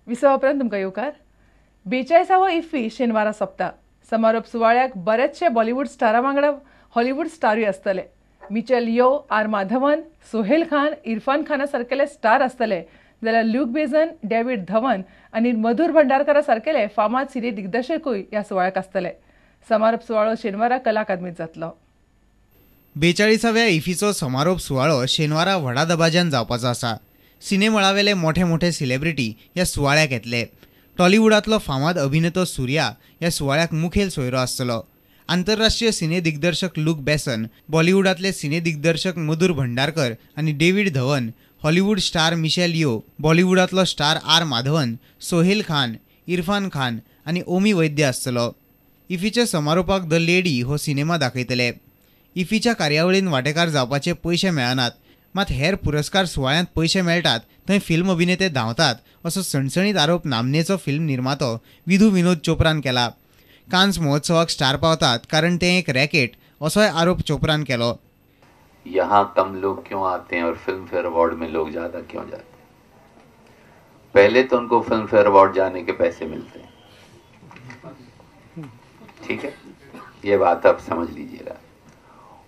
विसवापर्यंत तुमकां येवकार 42वा इफ्फी शेनवारा सोंपता. समारोप सुवाळ्याक बरेचशे बॉलिवूड स्टारां वांगडा हॉलिवूड स्टारूय आसतले. मिचेल यो, आर माधवन, सोहेल खान, इरफान खाना सारकेले स्टार आसतले जाल्यार ल्यूक बेझन, डेव्हिड धवन आनी मधुर भंडारकरा सारकेले फामाद सिने दिग्दर्शकूय ह्या सुवाळ्याक आसतले. समारोप सुवाळो शेनवारा कला अकादमीत जातलो. 42व्या इफ्फीचो समारोप सुवाळो शेनवारा व्हडा दबाज्यान जावपाचो आसा. सिनेमळावेले मोठे मोठे सेलिब्रिटी ह्या सुवाळ्याक येतले. टॉलिवूडांतलो फामाद अभिनेतो सूर्या ह्या सुवाळ्याक मुखेल सोयरो आसतलो. आंतरराष्ट्रीय सिने दिग्दर्शक लूक बेसन, बॉलिवूडांतले सिने दिग्दर्शक मधुर भंडारकर आनी David Dhawan, Hollywood star Michelle Yeoh, बॉलिवूडांतलो स्टार आर माधवन, सोहेल खान, इरफान खान आनी ओमी वैद्य आसतलो. इफ्फीच्या समारोपाक द लेडी हो सिनेमा दाखयतले. इफ्फीच्या कार्यावळीन वांटेकार जावपाचे पयशे मेळनात, मात हेर पुरस्कार सुवाळ्यांत पयशे मेळटात थंय फिल्म अभिनेते धांवतात असो सणसणीत आरोप नामनेचो फिल्म निर्मातो विधू विनोद चोप्रान केला. कान्स महोत्सवाक स्टार पावतात कारण ते एक रॅकेट असोय आरोप चोप्रान केलो. यहाँ कम लोग क्यों आते हैं और फिल्म फेयर अवार्ड में लोग ज़्यादा क्यों जाते हैं? पहले तो उनको फिल्म फेयर अवार्ड जाने के पैसे मिलते हैं, ठीक है, ये बात आप समझ लीजिएगा.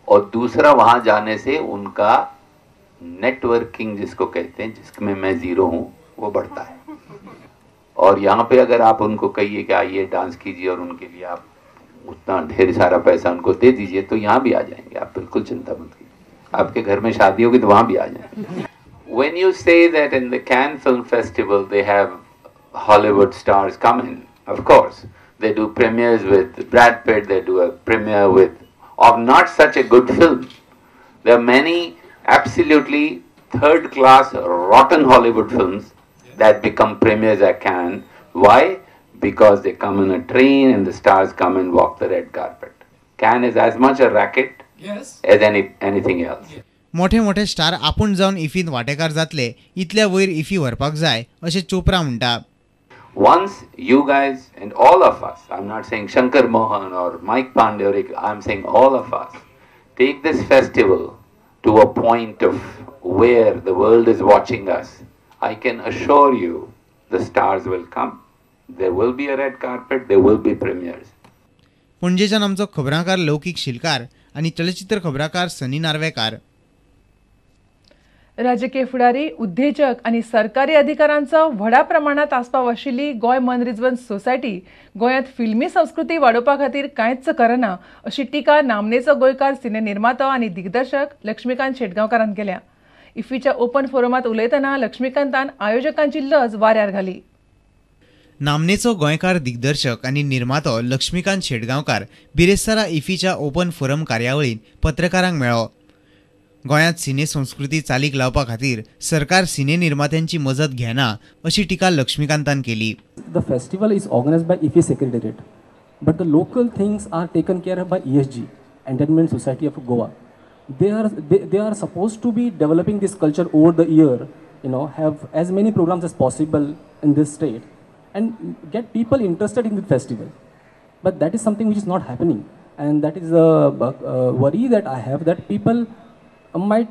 और दूसरा, वहाँ जाने से उनका नेटवर्किंग जिसको कहते हैं, जिसमें मैं जीरो हूँ, वो बढ़ता है. और यहाँ पे अगर आप उनको कहिए कि आइए डांस कीजिए और उनके लिए आप उतना ढेर सारा पैसा उनको दे दीजिए तो यहाँ भी आ जाएंगे. आप बिल्कुल चिंता मत कीजिए. आपके घर में शादी होगी तो वहाँ भी आ जाएंगे. When you say that in the Cannes Film Festival they have Hollywood stars come in, of course they do premieres with Brad Pitt, they do a premiere with of not such a good film. There are many absolutely third class rotten Hollywood films that become premieres at Cannes. Why? Because they come in a train and the stars come and walk the red carpet. Cannes is as much a racket as anything else. मोठे मोठे star आपूण जावन इफ्फीत वांटेकार जातले इतल्या वयर IFFI व्हरपाक जाय अशें चोप्रा म्हणटा. Once you guys and all of us, I'm not saying Shankar Mohan or Mike Pandey, I'm saying all of us, take this festival to a point of where the world is watching us, I can assure you the stars will come. There will be a red carpet, there will be premieres. पणजेच्यान आमचो खबराकार लौकीक शिलकार आनी चलचित्र खबराकार सनी नार्वेकार. राजकीय फुडारी, उद्देजक आनी सरकारी अधिकाऱ्यांचो व्हडा प्रमाणात आस्पाव आशिल्ली गोंय मनरिजवण सोसायटी गोंयांत फिल्मी संस्कृती वाडोवपा खातीर कांयच करना अशी टिका नामनेचो गोंयकार सिने निर्मातो आनी दिग्दर्शक लक्ष्मीकांत शेटगांवकारान केल्या. इफ्फीच्या ओपन फोरमात उलयतना लक्ष्मीकांतान आयोजकांची लज वाऱ्यार घाली. नामनेचो गोंयकार दिग्दर्शक आनी निर्मातो लक्ष्मीकांत शेटगांवकार बिरेस्तारा इफ्फीच्या ओपन फोरम कार्यावळींत पत्रकारांक मेळ्ळो. गोंयांत सिने संस्कृती चालीक लावपा खातीर सरकार सिने निर्मात्यांची मजत घेना अशी टिका लक्ष्मीकांतान केली. The festival is organized by IFFI Secretariat, but the local things are taken care of by ESG, Entertainment Society of Goa. They are supposed to be developing this culture over the year, have as many programs as possible in this state and get people interested in the festival. But that is something which is not happening, and that is a worry that I have, that people might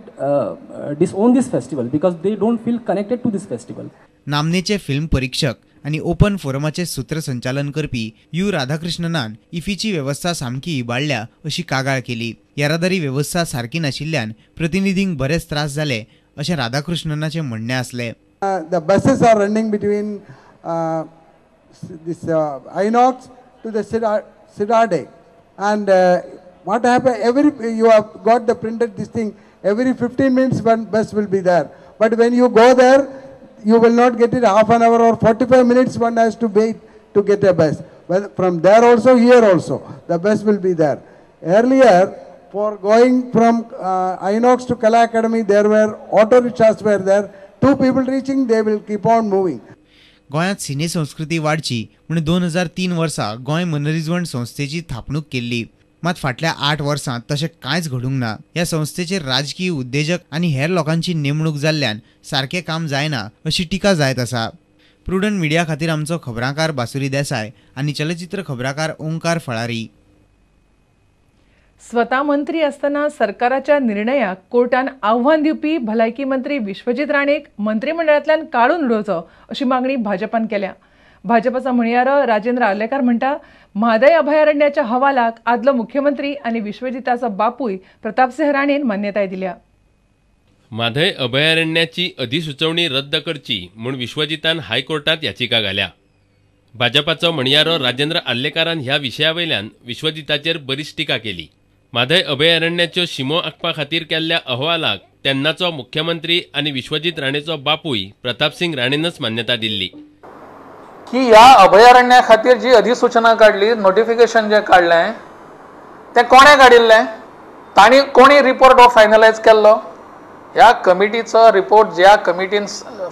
disown this festival because they don't feel connected to this festival. नामनेचे film परीक्षक आनी open फोरमाचे सूत्रसंचालन करपी you राधाकृष्णनान इफ्फीची वेवस्था सामकी इबाडल्या अशी कागाळ केली. येरादारी वेवस्था सारकी नाशिल्ल्यान प्रतिनिधींक बरेच त्रास जाले अशें राधाकृष्णनाचे म्हणणे आसले. The buses are running between this Inox to the Sidade, and what happened? You have got the printed this thing. Every 15 minutes one bus will be there. But when you go there, you will not get it half an hour or 45 minutes one has to wait to get a bus. Well, from there also, here also, the bus will be there. Earlier, for going from Inox to Kala Academy, there were auto rickshaws were there. 2 people reaching, they will keep on moving. गोंयांत सिने संस्कृती वाडची म्हूण 2003 वर्सा गोंय मनरिजवण संस्थेची थापणूक केल्ली. मात फाटल्या 8 वर्सांत तशें कांयच घडूंक ना. ह्या संस्थेचेर राजकीय उद्देजक आनी हेर लोकांची नेमणूक जाल्ल्यान सारकें काम जायना अशी टिका जायत आसा. प्रुडंट मिडिया खातीर आमचो खबराकार बासुरी देसाय आनी चलचित्र खबराकार ओंकार फळारी. स्वता मंत्री असताना सरकाराच्या निर्णयाक कोर्टान आव्हान दिवपी भलायकी मंत्री विश्वजीत राणेक मंत्रिमंडळांतल्यान काढून उडोवचो अशी मागणी भाजपान केल्या. भाजपाचो म्हणयारो राजेंद्र आर्लेकर म्हणटा, म्हादय अभयारण्याच्या हवालाक आदलो मुख्यमंत्री आनी विश्वजिताचो बापूय प्रतापसिंह राणेन मान्यताय दिल्या. म्हादय अभयारण्याची अधिसुचोवणी रद्द करची म्हूण विश्वजितान हायकोर्टात याचिका घाल्या. भाजपाचो म्हणयारो राजेंद्र आर्लेकारान ह्या विशयावयल्यान विश्वजिताचेर बरीच टिका केली. म्हादय अभयारण्याच्यो शिमो आंखपा खातीर केल्ल्या अहवालाक तेन्नाचो मुख्यमंत्री आनी विश्वजीत राणेचो बापूय प्रतापसिंग राणेनच मान्यता दिल्ली की ह्या अभयारण्या खातीर जी अधिसूचना काढली, नोटिफिकेशन जे काढलें तें कोणें काडिल्लें, तांणी कोणी रिपोर्ट हो फायनलायज केल्लो. ह्या कमिटीचो रिपोर्ट ज्या कमिटीन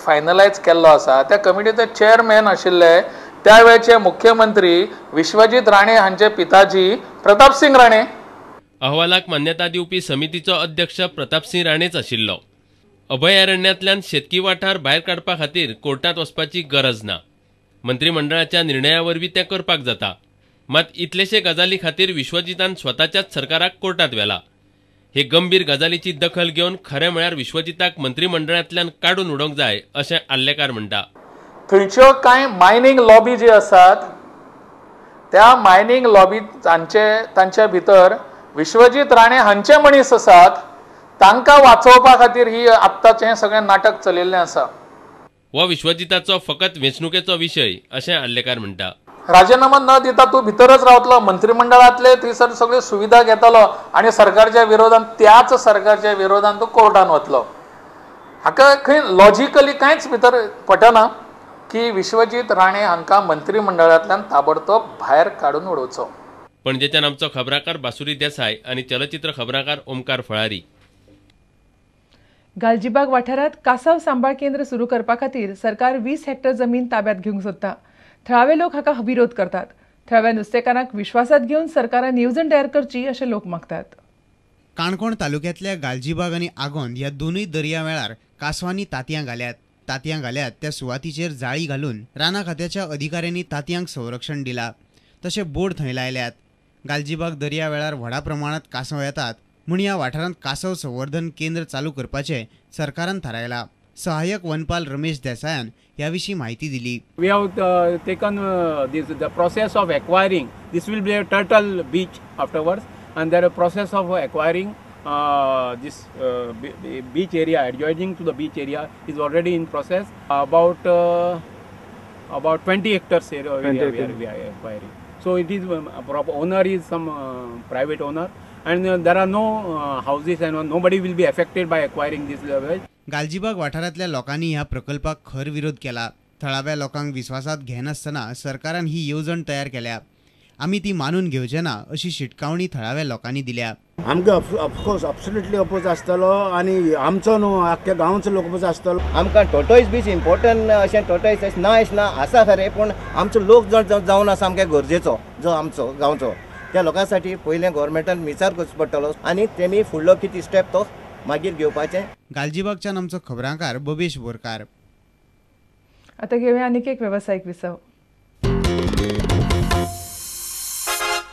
फायनलायज केल्लो आसा त्या कमिटीचे चेअरमॅन आशिल्ले त्या वेळचे मुख्यमंत्री विश्वजीत राणे हांचे पिताजी प्रतापसिंग राणे. अहवालाक मान्यता दिवपी समितीचो अध्यक्ष प्रतापसिंह राणेच आशिल्लो. अभयारण्यांतल्यान शेतकी वाठार भायर काडपा खातीर कोर्टात वचपाची गरज ना. मंत्रिमंडळाच्या निर्णया वरवीं तें करपाक जाता. मात इतलेशे गजाली खातीर विश्वजितान स्वताच्याच सरकाराक कोर्टात व्हेला. हे गंभीर गजालीची दखल घेवन खरें म्हळ्यार विश्वजिताक मंत्रिमंडळांतल्यान काडून उडोवंक जाय अशें आर्लेकार म्हणटा. थंयच्यो कांय मायनिंग लॉबी जी आसात त्या मायनिंग लॉबी तांचे भितर विश्वजीत राणे हांचे मनीस आसात, तांकां वाचोवपा खातीर ही आत्ताचें सगळें नाटक चलिल्लें आसा. हो विश्वजिताचो फकत वेंचणुकेचो विशय अशें आर्लेकार म्हणटा. राजीनामा न दिता तूं भितरच रावतलो, मंत्रिमंडळांतले थंयसर सगळ्यो सुविधा घेतलो आनी सरकारच्या विरोधान त्याच सरकारच्या विरोधान तूं कोर्टान वतलो. हाका खंय लॉजिकली कांयच भितर पटना की विश्वजीत राणे हांकां मंत्रिमंडळांतल्यान ताबडतोब भायर काडून उडोवचो. पणजेच्यान आमचो खबराकार बासुरी देसाय आनी चलचित्र खबराकार ओमकार फळारी. गालजीबाग वाठारात कासाव सांबाळ केंद्र सुरू करपा खातीर सरकार 20 हेक्टर जमीन ताब्यात घेवंक सोदता. थळावे लोक हाका विरोध करतात. थळाव्या नुस्तेकारांक विश्वासात घेवन सरकारान येवजण तयार करची अशें लोक मागतात. काणकोण तालुक्यांतल्या गालजीबाग आनी आगोंद ह्या दोनूय दर्यावेळार कासवांनी तांतयां घाल्यात त्या सुवातीचेर जाळी घालून राना खात्याच्या अधिकाऱ्यांनी तांतयांक संरक्षण दिलां. तशे बोर्ड थंय लायल्यात. गालजीबाग दर्यावेळार व्हडा प्रमाणात कासव येतात म्हूण ह्या वाठारांत कासव संवर्धन केंद्र चालू करपाचें सरकारान थारायलां. सहाय्यक वनपाल रमेश देसायान ह्या विशीं माहिती दिली. We have taken the process of acquiring. This will be a turtle beach afterwards, and there is a process of acquiring this beach area adjoining to the beach area is already in process. About 20 hectares area we are acquiring. So it is proper owner is some private owner, and there are no houses and nobody will be affected by acquiring this level. Galjibagh वाठारांतल्या लोकांनी ह्या प्रकल्पाक खर विरोध केला. थळाव्या लोकांक विश्वासात घेनासतना सरकारान ही येवजण तयार केल्या. आमी ती मानून घेवचे ना अशी शिटकावणी थळाव्या लोकांनी दिल्या. आमकां ऑफकोर्स एब्सोल्युटली अपोज आसतलो आनी आमचो न्हू आख्ख्या गांवचो लोक अपोज आसतलो. आमकां टोटॉयज बीच इम्पॉर्टंट अशें टोटॉयज ना आसा खरें, पूण आमचो लोक जावन आसा सामकें गरजेचो जो आमचो गांवचो. त्या लोकां साठी पयलें गव्हर्मेंटान विचार करचो पडटलो आनी तेमी फुडलो कितें स्टेप तो मागीर घेवपाचें. गालजीबागच्यान आमचो खबराकार बबेश बोरकार. आता घेऊया आनीक एक व्यावसायिक विसव.